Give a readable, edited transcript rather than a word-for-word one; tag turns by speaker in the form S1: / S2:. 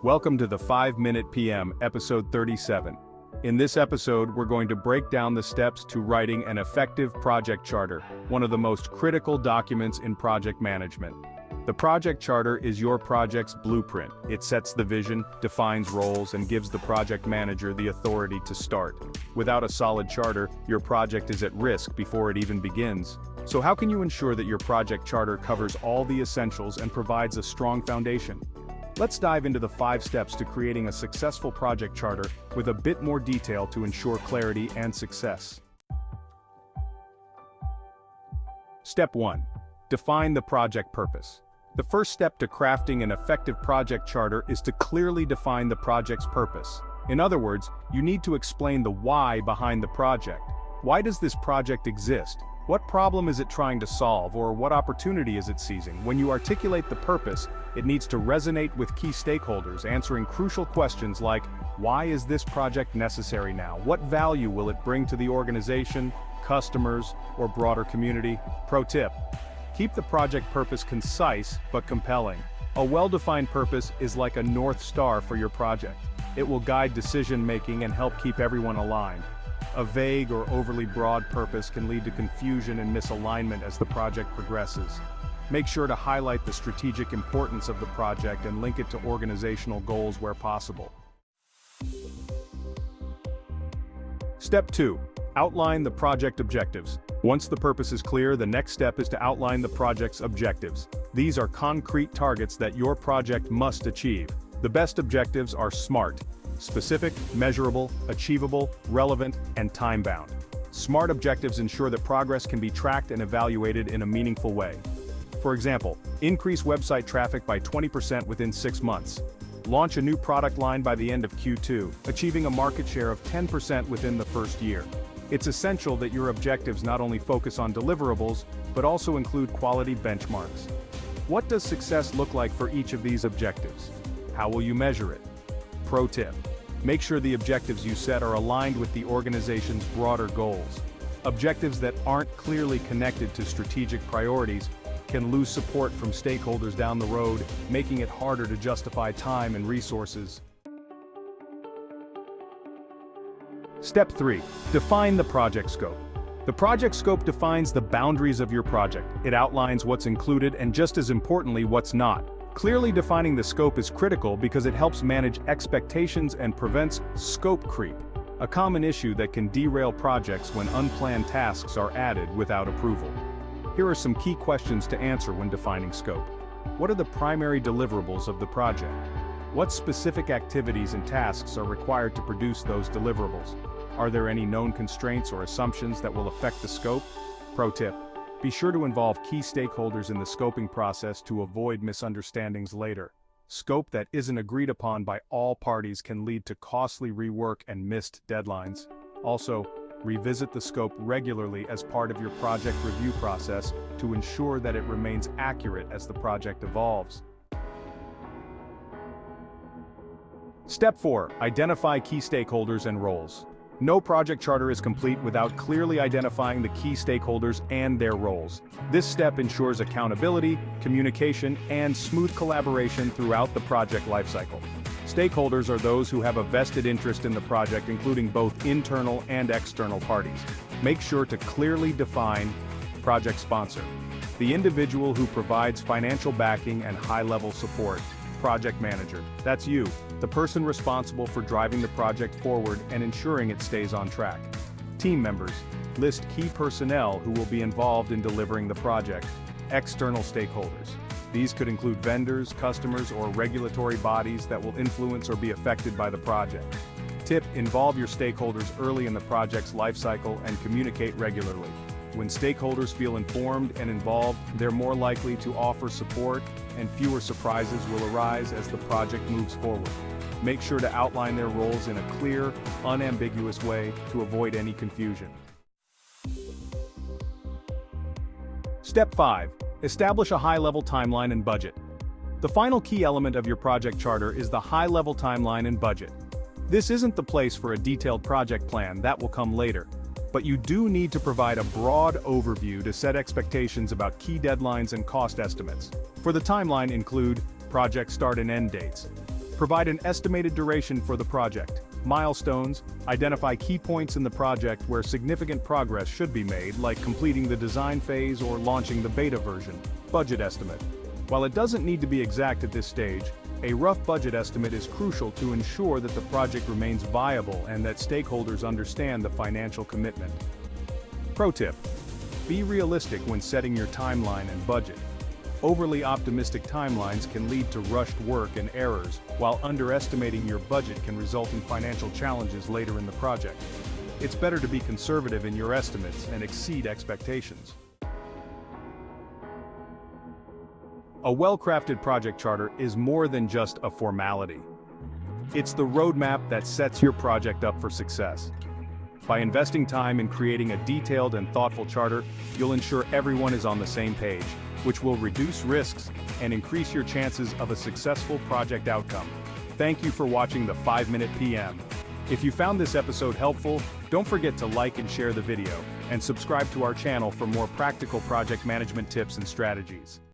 S1: Welcome to the 5-Minute PM, episode 37. In this episode, we're going to break down the steps to writing an effective project charter, one of the most critical documents in project management. The project charter is your project's blueprint. It sets the vision, defines roles, and gives the project manager the authority to start. Without a solid charter, your project is at risk before it even begins. So how can you ensure that your project charter covers all the essentials and provides a strong foundation? Let's dive into the 5 steps to creating a successful project charter with a bit more detail to ensure clarity and success. Step 1. Define the project purpose. The first step to crafting an effective project charter is to clearly define the project's purpose. In other words, you need to explain the why behind the project. Why does this project exist? What problem is it trying to solve, or what opportunity is it seizing? When you articulate the purpose, it needs to resonate with key stakeholders, answering crucial questions like, why is this project necessary now? What value will it bring to the organization, customers, or broader community? Pro tip: keep the project purpose concise but compelling. A well-defined purpose is like a North Star for your project. It will guide decision-making and help keep everyone aligned. A vague or overly broad purpose can lead to confusion and misalignment as the project progresses. Make sure to highlight the strategic importance of the project and link it to organizational goals where possible. Step 2. Outline the project objectives. Once the purpose is clear, the next step is to outline the project's objectives. These are concrete targets that your project must achieve. The best objectives are SMART: specific, measurable, achievable, relevant, and time-bound. SMART objectives ensure that progress can be tracked and evaluated in a meaningful way. For example, increase website traffic by 20% within 6 months. Launch a new product line by the end of Q2, achieving a market share of 10% within the first year. It's essential that your objectives not only focus on deliverables, but also include quality benchmarks. What does success look like for each of these objectives? How will you measure it? Pro tip: make sure the objectives you set are aligned with the organization's broader goals. Objectives that aren't clearly connected to strategic priorities can lose support from stakeholders down the road, making it harder to justify time and resources. Step 3. Define the project scope. The project scope defines the boundaries of your project. It outlines what's included and, just as importantly, what's not. Clearly defining the scope is critical because it helps manage expectations and prevents scope creep, a common issue that can derail projects when unplanned tasks are added without approval. Here are some key questions to answer when defining scope. What are the primary deliverables of the project? What specific activities and tasks are required to produce those deliverables? Are there any known constraints or assumptions that will affect the scope? Pro tip: be sure to involve key stakeholders in the scoping process to avoid misunderstandings later. Scope that isn't agreed upon by all parties can lead to costly rework and missed deadlines. Also, revisit the scope regularly as part of your project review process to ensure that it remains accurate as the project evolves. Step 4. Identify key stakeholders and roles. No project charter is complete without clearly identifying the key stakeholders and their roles. This step ensures accountability, communication, and smooth collaboration throughout the project lifecycle. Stakeholders are those who have a vested interest in the project, including both internal and external parties. Make sure to clearly define project sponsor, the individual who provides financial backing and high-level support. Project manager, that's you, the person responsible for driving the project forward and ensuring it stays on track. Team members, list key personnel who will be involved in delivering the project. External stakeholders, these could include vendors, customers, or regulatory bodies that will influence or be affected by the project. Tip: involve your stakeholders early in the project's lifecycle and communicate regularly. When stakeholders feel informed and involved, they're more likely to offer support, and fewer surprises will arise as the project moves forward. Make sure to outline their roles in a clear, unambiguous way to avoid any confusion. Step 5. Establish a high-level timeline and budget. The final key element of your project charter is the high-level timeline and budget. This isn't the place for a detailed project plan, that will come later. But you do need to provide a broad overview to set expectations about key deadlines and cost estimates. For the timeline, include project start and end dates, Provide an estimated duration for the project. Milestones, identify key points in the project where significant progress should be made, like completing the design phase or launching the beta version. Budget estimate. While it doesn't need to be exact at this stage, a rough budget estimate is crucial to ensure that the project remains viable and that stakeholders understand the financial commitment. Pro tip: be realistic when setting your timeline and budget. Overly optimistic timelines can lead to rushed work and errors, while underestimating your budget can result in financial challenges later in the project. It's better to be conservative in your estimates and exceed expectations. A well-crafted project charter is more than just a formality. It's the roadmap that sets your project up for success. By investing time in creating a detailed and thoughtful charter, you'll ensure everyone is on the same page, which will reduce risks and increase your chances of a successful project outcome. Thank you for watching the 5-Minute PM. If you found this episode helpful, don't forget to like and share the video, and subscribe to our channel for more practical project management tips and strategies.